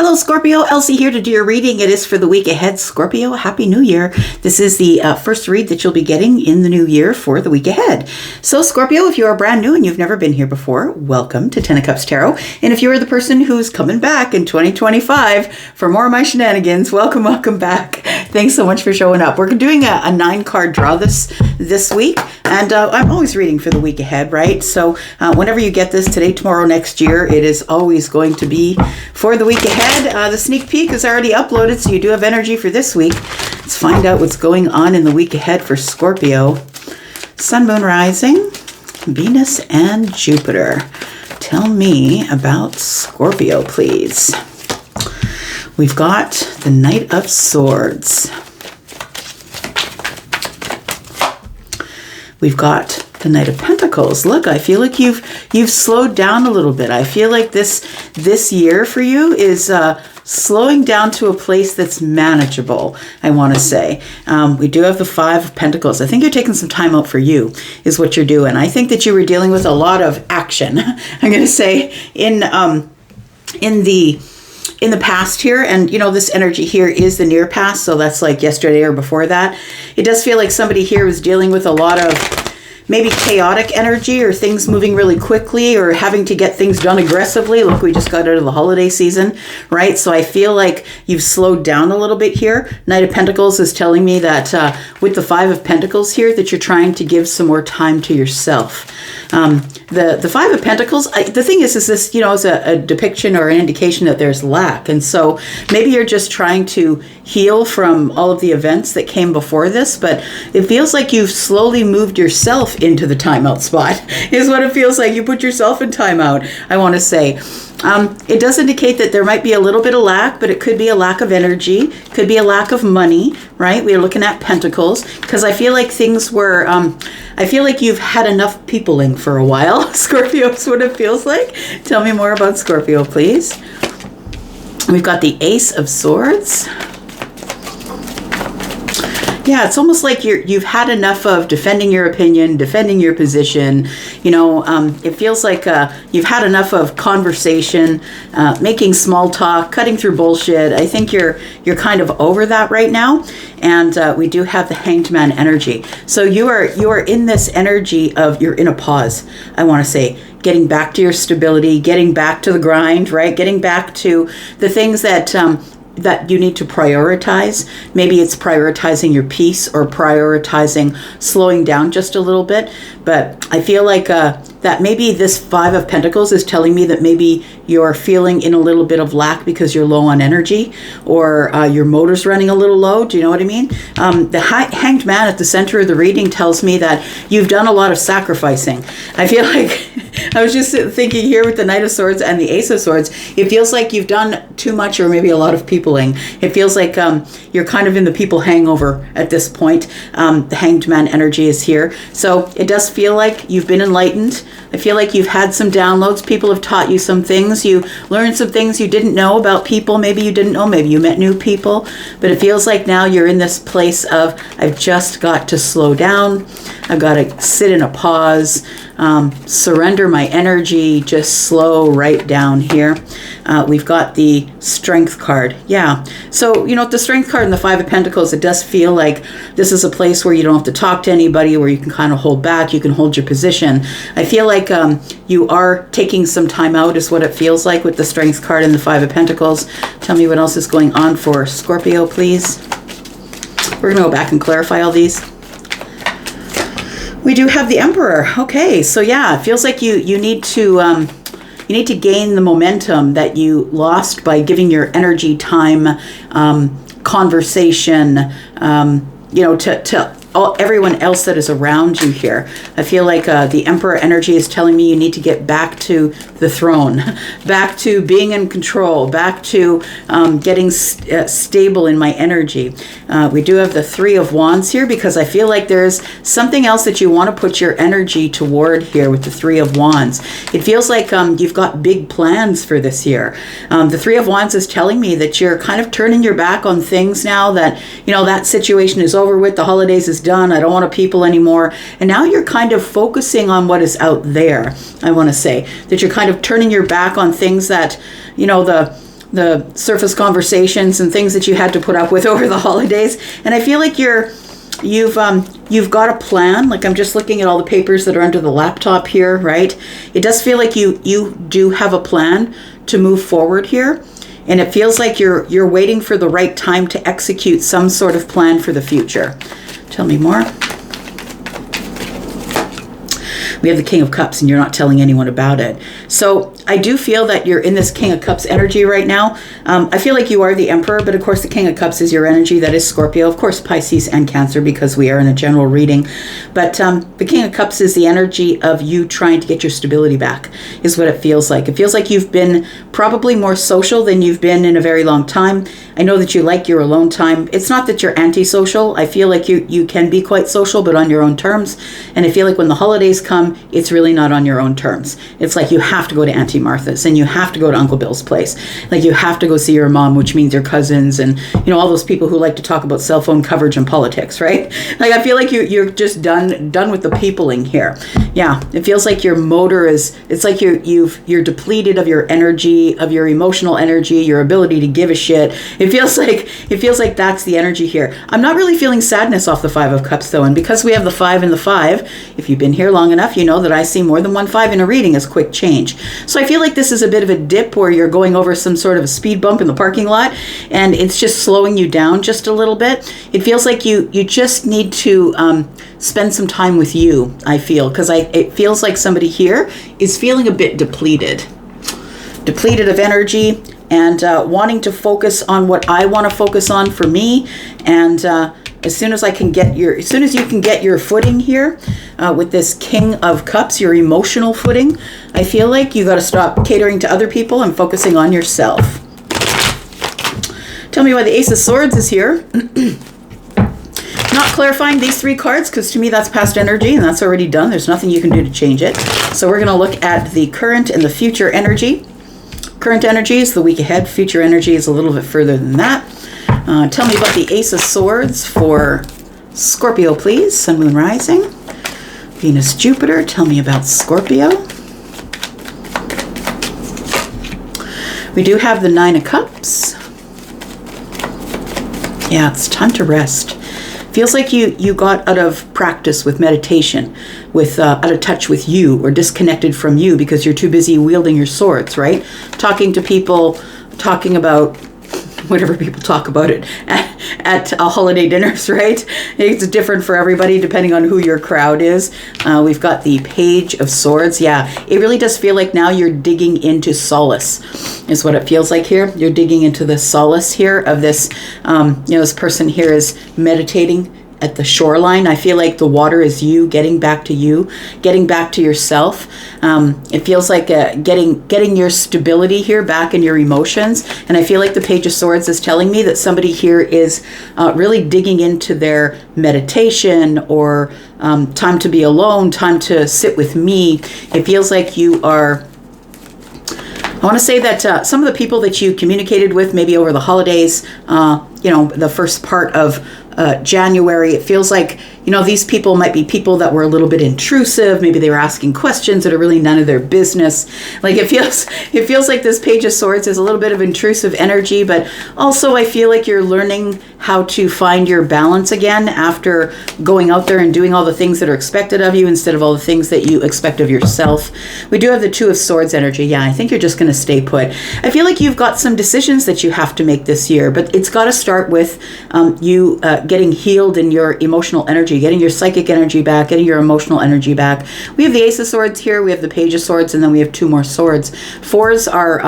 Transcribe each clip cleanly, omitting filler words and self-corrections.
Hello, Scorpio. Elsie here to do your reading. It is for the week ahead. Scorpio, Happy New Year. This is the first read that you'll be getting in the new year for the week ahead. So, Scorpio, if you are brand new and you've never been here before, welcome to Ten of Cups Tarot. And if you are the person who's coming back in 2025 for more of my shenanigans, welcome back. Thanks so much for showing up. We're doing a 9-card draw this week. And I'm always reading for the week ahead, right? So whenever you get this, today, tomorrow, next year, it is always going to be for the week ahead. The sneak peek is already uploaded, so you do have energy for this week. Let's find out what's going on in the week ahead for Scorpio. Sun, Moon, Rising, Venus, and Jupiter. Tell me about Scorpio, please. We've got the Knight of Swords. We've got the Knight of Pentacles. Look, I feel like you've slowed down a little bit. I feel like this year for you is slowing down to a place that's manageable, I want to say. We do have the Five of Pentacles. I think you're taking some time out for you, is what you're doing. I think that you were dealing with a lot of action, I'm going to say, in the past here, and this energy here is the near past, so that's like yesterday or before that. It does feel like somebody here was dealing with a lot of maybe chaotic energy, or things moving really quickly, or having to get things done aggressively. Look, we just got out of the holiday season, right? So I feel like you've slowed down a little bit here. Knight of Pentacles is telling me that with the Five of Pentacles here, that you're trying to give some more time to yourself. The Five of Pentacles, the thing is this, is a depiction or an indication that there's lack. And so maybe you're just trying to heal from all of the events that came before this, but it feels like you've slowly moved yourself into the timeout spot, is what it feels like. You put yourself in timeout, I want to say. It does indicate that there might be a little bit of lack, but it could be a lack of energy, could be a lack of money, right? We're looking at Pentacles, because I feel like things were, I feel like you've had enough peopling for a while. Scorpio is what it feels like. Tell me more about Scorpio, please. We've got the Ace of Swords. Yeah, it's almost like you've had enough of defending your opinion, defending your position. It feels like you've had enough of conversation, making small talk, cutting through bullshit. I think you're kind of over that right now. And we do have the Hanged Man energy. So you are in this energy of, you're in a pause, I want to say. Getting back to your stability, getting back to the grind, right? Getting back to the things that you need to prioritize. Maybe it's prioritizing your peace, or prioritizing slowing down just a little bit. But I feel like that maybe this Five of Pentacles is telling me that maybe you're feeling in a little bit of lack because you're low on energy, or your motor's running a little low. Do you know what I mean? The Hanged Man at the center of the reading tells me that you've done a lot of sacrificing. I feel like, I was just thinking here with the Knight of Swords and the Ace of Swords, it feels like you've done too much, or maybe a lot of peopling. It feels like you're kind of in the people hangover at this point. The Hanged Man energy is here. So it does feel like you've been enlightened. I feel like you've had some downloads. People have taught you some things. You learned some things you didn't know about people. Maybe you didn't know. Maybe you met new people. But it feels like now you're in this place of, I've just got to slow down. I've got to sit in a pause, surrender my energy, just slow right down here. We've got the Strength card. Yeah. So, the Strength card and the Five of Pentacles, it does feel like this is a place where you don't have to talk to anybody, where you can kind of hold back. You can hold your position. I feel like you are taking some time out, is what it feels like with the Strength card and the Five of Pentacles. Tell me what else is going on for Scorpio, please. We're going to go back and clarify all these. We do have the Emperor. Okay, so yeah, it feels like you need to gain the momentum that you lost by giving your energy, time, conversation, to everyone else that is around you here. I feel like the Emperor energy is telling me you need to get back to the throne, back to being in control, back to getting stable in my energy. We do have the Three of Wands here, because I feel like there's something else that you want to put your energy toward here with the Three of Wands. It feels like you've got big plans for this year. The Three of Wands is telling me that you're kind of turning your back on things now, that that situation is over with, the holidays is done, I don't want to people anymore. And now you're kind of focusing on what is out there. I want to say that you're kind of turning your back on things that, the surface conversations and things that you had to put up with over the holidays. And I feel like you've got a plan. Like I'm just looking at all the papers that are under the laptop here, right? It does feel like you do have a plan to move forward here. And it feels like you're waiting for the right time to execute some sort of plan for the future. Tell me more. We have the King of Cups and you're not telling anyone about it. So I do feel that you're in this King of Cups energy right now. I feel like you are the Emperor, but of course the King of Cups is your energy. That is Scorpio, of course Pisces and Cancer, because we are in a general reading. But the King of Cups is the energy of you trying to get your stability back, is what it feels like. It feels like you've been probably more social than you've been in a very long time. I know that you like your alone time. It's not that you're antisocial. I feel like you can be quite social, but on your own terms. And I feel like when the holidays come, it's really not on your own terms. It's like you have to go to Auntie Martha's and you have to go to Uncle Bill's place. Like you have to go see your mom, which means your cousins and, you know, all those people who like to talk about cell phone coverage and politics, right? Like I feel like you're just done with the peopling here. Yeah, it feels like your motor it's like you're depleted of your energy, of your emotional energy, your ability to give a shit. It feels like that's the energy here. I'm not really feeling sadness off the Five of Cups though, and because we have the 5 and the 5, if you've been here long enough, you know that I see more than 1 5 in a reading as quick change. So I feel like this is a bit of a dip where you're going over some sort of a speed bump in the parking lot and it's just slowing you down just a little bit. It feels like you just need to spend some time with you, I feel, because it feels like somebody here is feeling a bit depleted of energy and wanting to focus on what I want to focus on for me. And as soon as you can get your footing here with this King of Cups, your emotional footing, I feel like you got to stop catering to other people and focusing on yourself. Tell me why the Ace of Swords is here. Not clarifying these 3 cards, because to me that's past energy and that's already done. There's nothing you can do to change it. So we're going to look at the current and the future energy. Current energy is the week ahead. Future energy is a little bit further than that. Tell me about the Ace of Swords for Scorpio, please. Sun, Moon, Rising. Venus, Jupiter. Tell me about Scorpio. We do have the 9 of Cups. Yeah, it's time to rest. Feels like you got out of practice with meditation, with out of touch with you or disconnected from you because you're too busy wielding your swords, right? Talking to people, talking about whatever people talk about it at holiday dinners, right? It's different for everybody depending on who your crowd is. We've got the Page of Swords. Yeah, it really does feel like now you're digging into solace is what it feels like here. You're digging into the solace here of this, this person here is meditating at the shoreline. I feel like the water is you, getting back to yourself. It feels like getting your stability here back in your emotions. And I feel like the Page of Swords is telling me that somebody here is really digging into their meditation or time to be alone, time to sit with me. It feels like you are... I want to say that some of the people that you communicated with maybe over the holidays, the first part of January, it feels like, these people might be people that were a little bit intrusive. Maybe they were asking questions that are really none of their business. Like it feels like this Page of Swords is a little bit of intrusive energy, but also I feel like you're learning how to find your balance again after going out there and doing all the things that are expected of you instead of all the things that you expect of yourself. We do have the 2 of Swords energy. Yeah, I think you're just going to stay put. I feel like you've got some decisions that you have to make this year, but it's got to start with you getting healed in your emotional energy, getting your psychic energy back, getting your emotional energy back. We have the Ace of Swords here, we have the Page of Swords, and then we have 2 more swords. 4s are,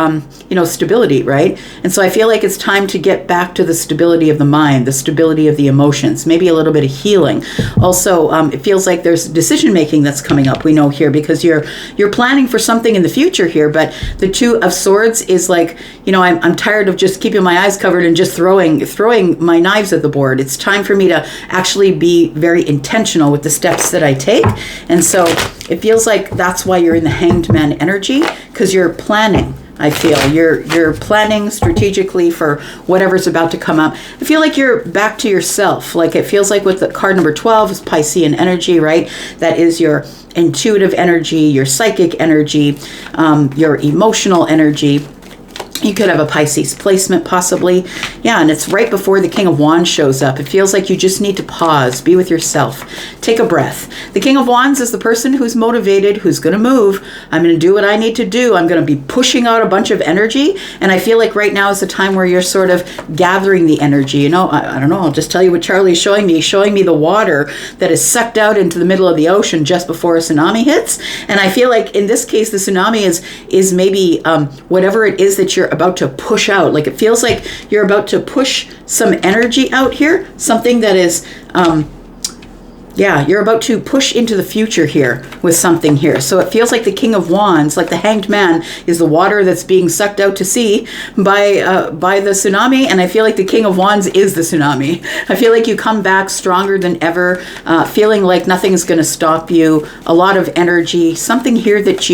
stability, right? And so I feel like it's time to get back to the stability of the mind, the stability of the emotions, maybe a little bit of healing. Also, it feels like there's decision making that's coming up, we know here, because you're planning for something in the future here, but the 2 of Swords is like, I'm tired of just keeping my eyes covered and just throwing my knives at the board. It's time for me to actually be very intentional with the steps that I take. And so it feels like that's why you're in the Hanged Man energy, because you're planning. I feel you're planning strategically for whatever's about to come up. I feel like you're back to yourself. Like it feels like with the card number 12 is Piscean energy, right? That is your intuitive energy, your psychic energy, your emotional energy. You could have a Pisces placement possibly. Yeah, and it's right before the King of Wands shows up. It feels like you just need to pause, be with yourself, take a breath. The King of Wands is the person who's motivated, who's going to move. I'm going to do what I need to do. I'm going to be pushing out a bunch of energy. And I feel like right now is the time where you're sort of gathering the energy. You know, I don't know. I'll just tell you what Charlie's showing me. He's showing me the water that is sucked out into the middle of the ocean just before a tsunami hits. And I feel like in this case, the tsunami is maybe whatever it is that you're about to push out. Like it feels like you're about to push some energy out here, something that is you're about to push into the future here with something here. So it feels like the King of Wands, like the Hanged Man, is the water that's being sucked out to sea by the tsunami. And I feel like the King of Wands is the tsunami. I feel like you come back stronger than ever, feeling like nothing's going to stop you. A lot of energy, something here that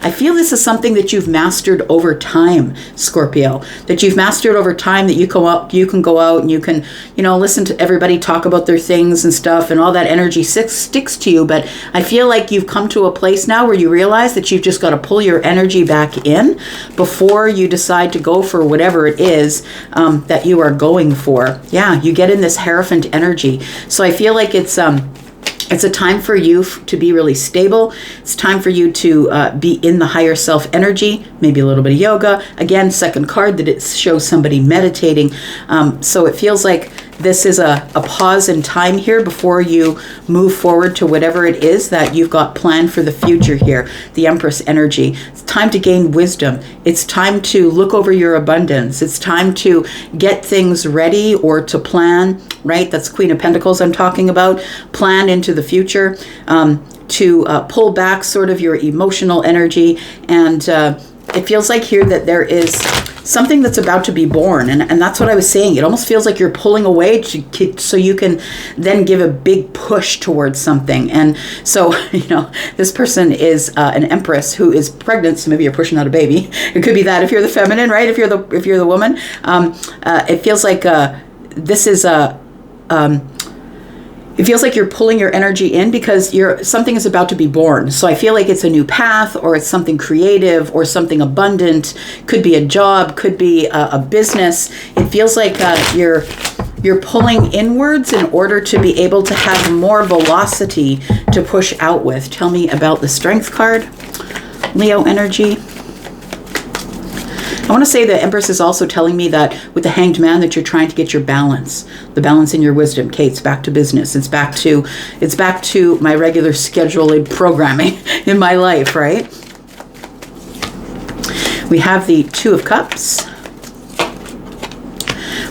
I feel this is something that you've mastered over time, Scorpio, that you've mastered over time, that you can go out and you can, listen to everybody talk about their things and stuff, and all that energy sticks to you. But I feel like you've come to a place now where you realize that you've just got to pull your energy back in before you decide to go for whatever it is that you are going for. Yeah, you get in this Hierophant energy. So I feel like it's a time for you to be really stable. It's time for you to be in the higher self energy, maybe a little bit of yoga. Again, second card that it shows somebody meditating. So it feels like this is a pause in time here before you move forward to whatever it is that you've got planned for the future here. The Empress energy. It's time to gain wisdom. It's time to look over your abundance. It's time to get things ready or to plan, right? That's Queen of Pentacles I'm talking about. Plan into the future, to pull back sort of your emotional energy. And it feels like here that there is something that's about to be born. And that's what I was saying. It almost feels like you're pulling away so you can then give a big push towards something. And so, this person is an Empress who is pregnant. So maybe you're pushing out a baby. It could be that if you're the feminine, right? If you're the woman, it feels like this is it feels like you're pulling your energy in because something is about to be born. So I feel like it's a new path, or it's something creative, or something abundant. Could be a job, could be a business. It feels like you're pulling inwards in order to be able to have more velocity to push out with. Tell me about the Strength card, Leo energy. I want to say the Empress is also telling me that with the Hanged Man that you're trying to get your balance, the balance in your wisdom. Okay, it's back to business. It's back to my regular scheduled programming in my life, right? We have the Two of Cups.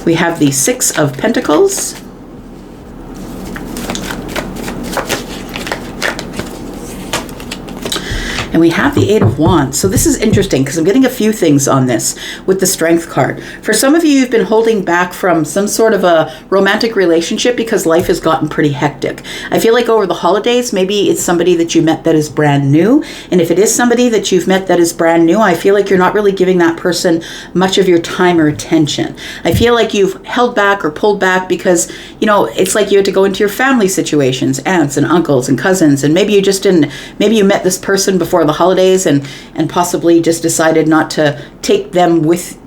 We have the Six of Pentacles. And we have the Eight of Wands. So this is interesting because I'm getting a few things on this with the Strength card. For some of you, you've been holding back from some sort of a romantic relationship because life has gotten pretty hectic. I feel like over the holidays, maybe it's somebody that you met that is brand new. And if it is somebody that you've met that is brand new, I feel like you're not really giving that person much of your time or attention. I feel like you've held back or pulled back because, it's like you had to go into your family situations, aunts and uncles and cousins. And maybe you just didn't, maybe you met this person before the holidays and possibly just decided not to take them with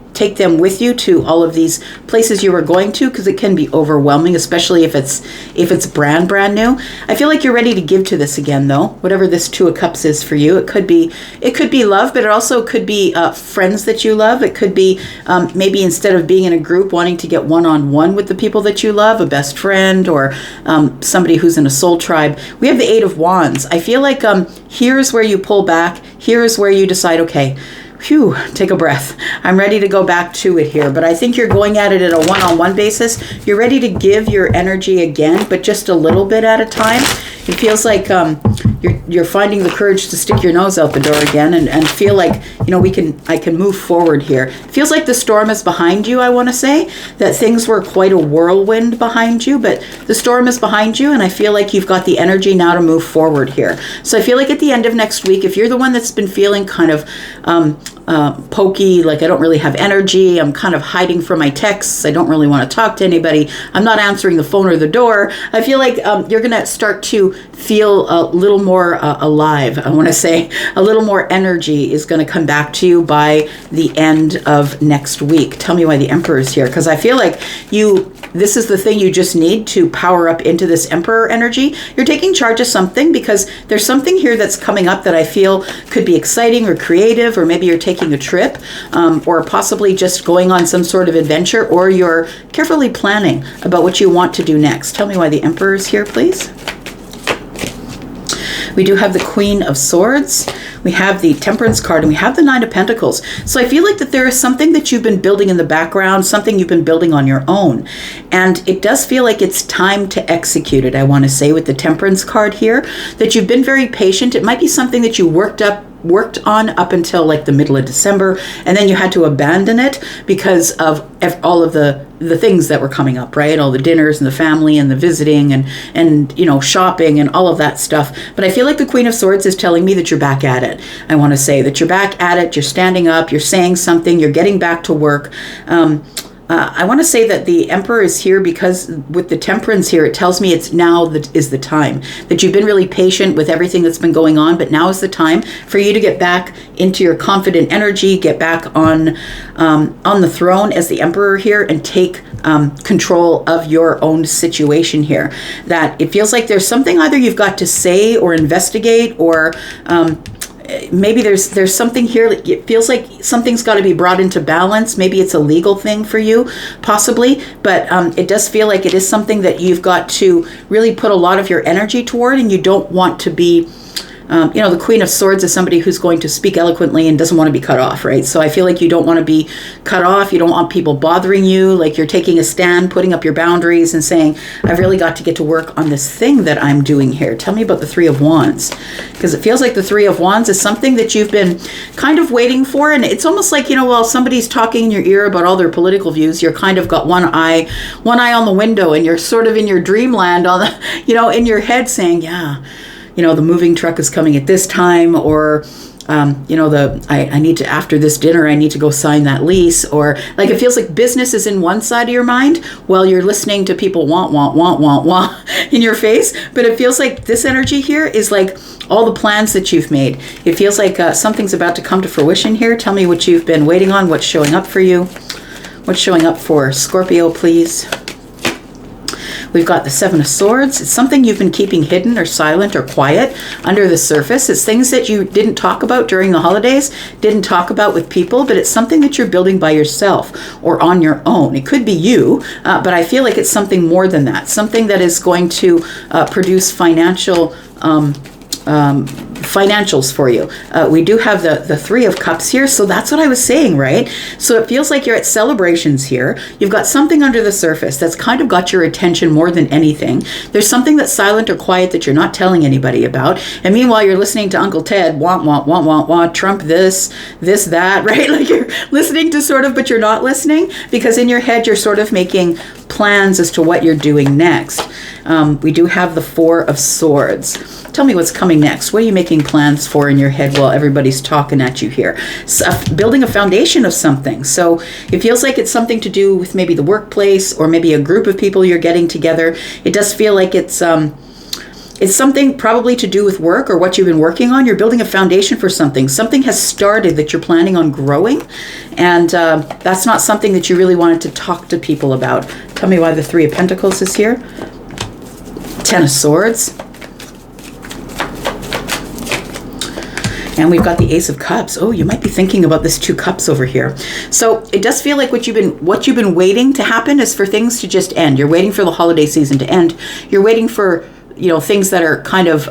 you to all of these places you were going to, because it can be overwhelming, especially if it's brand new. I feel like you're ready to give to this again, though. Whatever this Two of Cups is for you, it could be love, but it also could be friends that you love. It could be maybe instead of being in a group, wanting to get one-on-one with the people that you love, a best friend or somebody who's in a soul tribe. We have the Eight of Wands. I feel like here's where you pull back. Here's where you decide, okay, phew, take a breath. I'm ready to go back to it here. But I think you're going at it at a one-on-one basis. You're ready to give your energy again, but just a little bit at a time. It feels like you're finding the courage to stick your nose out the door again and feel like, I can move forward here. It feels like the storm is behind you, I want to say. That things were quite a whirlwind behind you, but the storm is behind you, and I feel like you've got the energy now to move forward here. So I feel like at the end of next week, if you're the one that's been feeling kind of pokey, like I don't really have energy. I'm kind of hiding from my texts. I don't really want to talk to anybody. I'm not answering the phone or the door. I feel like you're going to start to feel a little more alive. I want to say a little more energy is going to come back to you by the end of next week. Tell me why the Emperor is here, because I feel like this is the thing you just need to power up into this Emperor energy. You're taking charge of something because there's something here that's coming up that I feel could be exciting or creative, or maybe you're taking a trip, or possibly just going on some sort of adventure, or you're carefully planning about what you want to do next. Tell me why the Emperor is here, please. We do have the Queen of Swords, we have the Temperance card, and we have the Nine of Pentacles. So I feel like that there is something that you've been building in the background, something you've been building on your own. And it does feel like it's time to execute it, I want to say, with the Temperance card here, that you've been very patient. It might be something that you worked on up until like the middle of December, and then you had to abandon it because of all of the things that were coming up, right? All the dinners and the family and the visiting and shopping and all of that stuff. But I feel like the Queen of Swords is telling me that you're back at it. I want to say that you're back at it. You're standing up, you're saying something, you're getting back to work. I want to say that the Emperor is here because with the Temperance here, it tells me it's now that is the time, that you've been really patient with everything that's been going on, but now is the time for you to get back into your confident energy, get back on the throne as the Emperor here, and take control of your own situation here. That it feels like there's something either you've got to say or investigate, or maybe there's something here that it feels like something's got to be brought into balance. Maybe it's a legal thing for you, possibly, but it does feel like it is something that you've got to really put a lot of your energy toward, and you don't want to be the Queen of Swords is somebody who's going to speak eloquently and doesn't want to be cut off, right? So I feel like you don't want to be cut off. You don't want people bothering you. Like you're taking a stand, putting up your boundaries and saying, I've really got to get to work on this thing that I'm doing here. Tell me about the Three of Wands, because it feels like the Three of Wands is something that you've been kind of waiting for. And it's almost like, while somebody's talking in your ear about all their political views, you're kind of got one eye on the window, and you're sort of in your dreamland on the, in your head saying, yeah, the moving truck is coming at this time, or, I need to, after this dinner, I need to go sign that lease, or like it feels like business is in one side of your mind while you're listening to people want in your face. But it feels like this energy here is like all the plans that you've made. It feels like something's about to come to fruition here. Tell me what you've been waiting on, what's showing up for you, what's showing up for Scorpio, please. We've got the Seven of Swords. It's something you've been keeping hidden or silent or quiet under the surface. It's things that you didn't talk about during the holidays, didn't talk about with people, but it's something that you're building by yourself or on your own. It could be you, but I feel like it's something more than that, something that is going to produce financials for you. We do have the Three of Cups here, so that's what I was saying, right? So it feels like you're at celebrations here. You've got something under the surface that's kind of got your attention more than anything. There's something that's silent or quiet that you're not telling anybody about, and meanwhile you're listening to Uncle Ted want Trump this that, right? Like you're listening to sort of, but you're not listening, because in your head you're sort of making plans as to what you're doing next. We do have the Four of Swords. Tell me what's coming next. What are you making plans for in your head while everybody's talking at you here? So, building a foundation of something. So it feels like it's something to do with maybe the workplace, or maybe a group of people you're getting together. It does feel like it's something probably to do with work or what you've been working on. You're building a foundation for something. Something has started that you're planning on growing, and that's not something that you really wanted to talk to people about. Tell me why the Three of Pentacles is here. Ten of Swords. And we've got the Ace of Cups. Oh, you might be thinking about this Two Cups over here. So it does feel like what you've been waiting to happen is for things to just end. You're waiting for the holiday season to end. You're waiting for, things that are kind of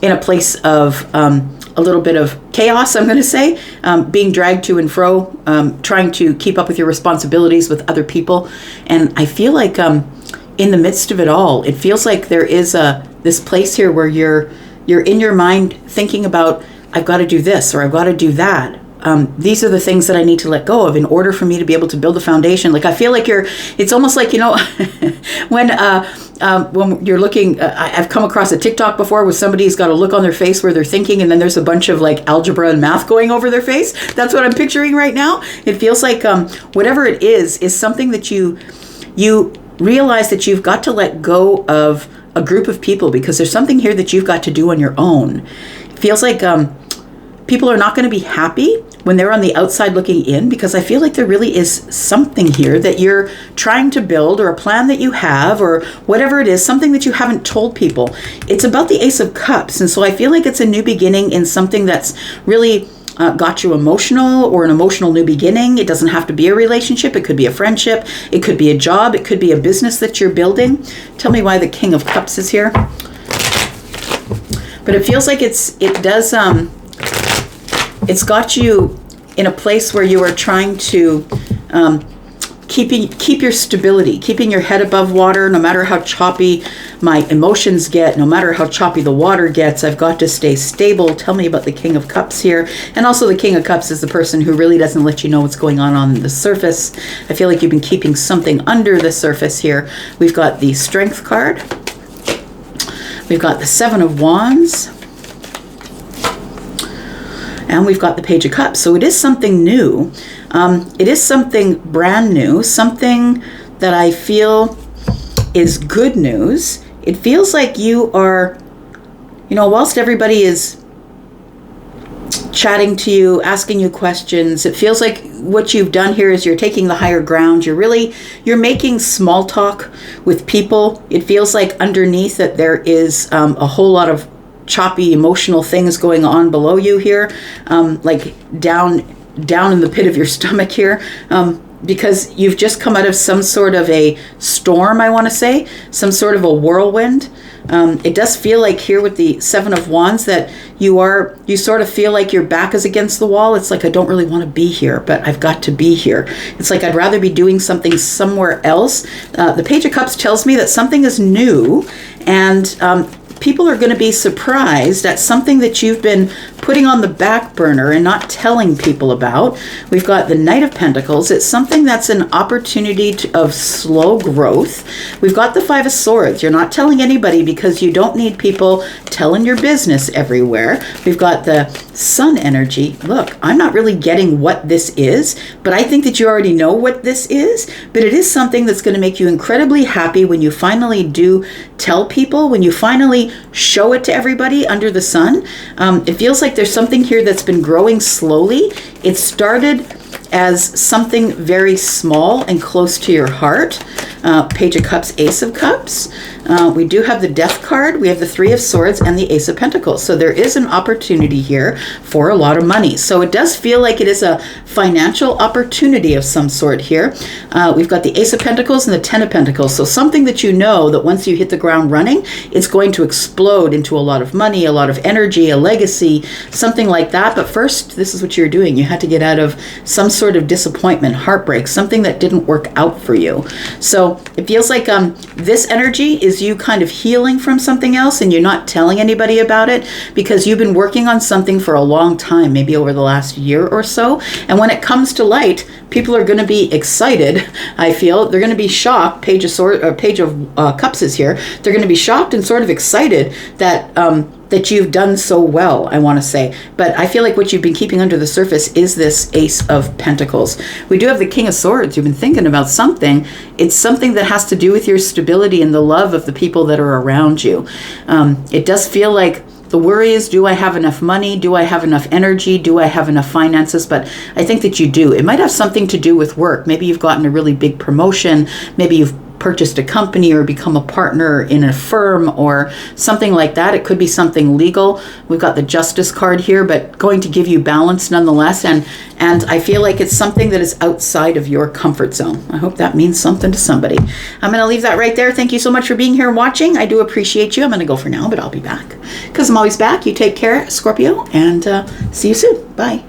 in a place of a little bit of chaos, I'm going to say, being dragged to and fro, trying to keep up with your responsibilities with other people. And I feel like in the midst of it all, it feels like there is this place here where you're in your mind thinking about, I've got to do this or I've got to do that. these are the things that I need to let go of in order for me to be able to build a foundation. Like I feel like it's almost like, when you're looking, I've come across a TikTok before where somebody's got a look on their face where they're thinking, and then there's a bunch of like algebra and math going over their face. That's what I'm picturing right now. It feels like whatever it is something that you realize that you've got to let go of a group of people, because there's something here that you've got to do on your own. It feels like people are not going to be happy when they're on the outside looking in, because I feel like there really is something here that you're trying to build, or a plan that you have, or whatever it is, something that you haven't told people. It's about the Ace of Cups. And so I feel like it's a new beginning in something that's really got you emotional, or an emotional new beginning. It doesn't have to be a relationship. It could be a friendship. It could be a job. It could be a business that you're building. Tell me why the King of Cups is here. But it feels like it's got you in a place where you are trying to keep your stability, keeping your head above water. No matter how choppy my emotions get, no matter how choppy the water gets, I've got to stay stable. Tell me about the King of Cups here. And also the King of Cups is the person who really doesn't let you know what's going on the surface. I feel like you've been keeping something under the surface here. We've got the Strength card. We've got the Seven of Wands. And we've got the Page of Cups. So it is something new. It is something brand new, something that I feel is good news. It feels like you are, whilst everybody is chatting to you, asking you questions, it feels like what you've done here is you're taking the higher ground. You're making small talk with people. It feels like underneath that there is a whole lot of choppy emotional things going on below you here, like down in the pit of your stomach here, because you've just come out of some sort of a storm, I want to say, some sort of a whirlwind. It does feel like here with the Seven of Wands that you sort of feel like your back is against the wall. It's like, I don't really want to be here, but I've got to be here. It's like I'd rather be doing something somewhere else. The Page of Cups tells me that something is new, and people are going to be surprised at something that you've been putting on the back burner and not telling people about. We've got the Knight of Pentacles. It's something that's an opportunity of slow growth. We've got the Five of Swords. You're not telling anybody because you don't need people telling your business everywhere. We've got the Sun energy. Look, I'm not really getting what this is, but I think that you already know what this is. But it is something that's going to make you incredibly happy when you finally do tell people, when you finally show it to everybody under the sun. It feels like there's something here that's been growing slowly. It started as something very small and close to your heart. Page of Cups, Ace of Cups. We do have the Death card. We have the Three of Swords and the Ace of Pentacles. So there is an opportunity here for a lot of money. So it does feel like it is a financial opportunity of some sort here. We've got the Ace of Pentacles and the Ten of Pentacles. So something that you know that once you hit the ground running, it's going to explode into a lot of money, a lot of energy, a legacy, something like that. But first, this is what you're doing. You had to get out of some sort of disappointment, heartbreak, something that didn't work out for you. So it feels like this energy is you kind of healing from something else, and you're not telling anybody about it because you've been working on something for a long time, maybe over the last year or so. And when it comes to light, people are going to be excited. I feel they're going to be shocked. Page of Cups is here. They're going to be shocked and sort of excited that that you've done so well, I want to say. But I feel like what you've been keeping under the surface is this Ace of Pentacles. We do have the King of Swords. You've been thinking about something. It's something that has to do with your stability and the love of the people that are around you. It does feel like the worry is, do I have enough money? Do I have enough energy? Do I have enough finances? But I think that you do. It might have something to do with work. Maybe you've gotten a really big promotion. Maybe you've purchased a company or become a partner in a firm or something like that. It could be something legal. We've got the Justice card here, but going to give you balance nonetheless. And I feel like it's something that is outside of your comfort zone. I hope that means something to somebody. I'm going to leave that right there. Thank you so much for being here and watching. I do appreciate you. I'm going to go for now, but I'll be back because I'm always back. You take care, Scorpio, and see you soon. Bye.